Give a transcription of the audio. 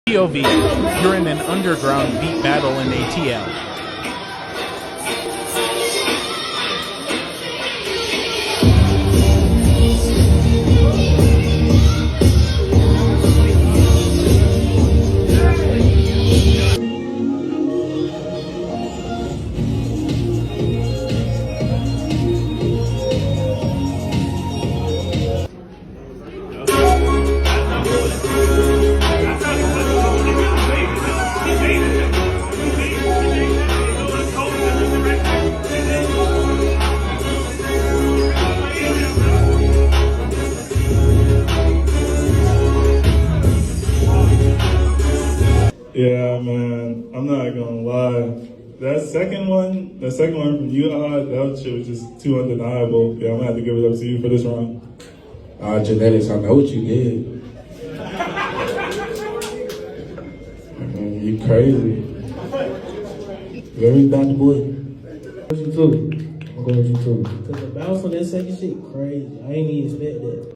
POV, you're in an underground beat battle in ATL. Yeah, man, I'm not gonna lie. That second one from you, that shit was just too undeniable. Yeah, I'm gonna have to give it up to you for this round. Genetics, I know what you did. Man, you crazy. Very Dr. Boy. What you too? I'm going with you too. Cause the bounce on that second shit crazy. I ain't even expect that.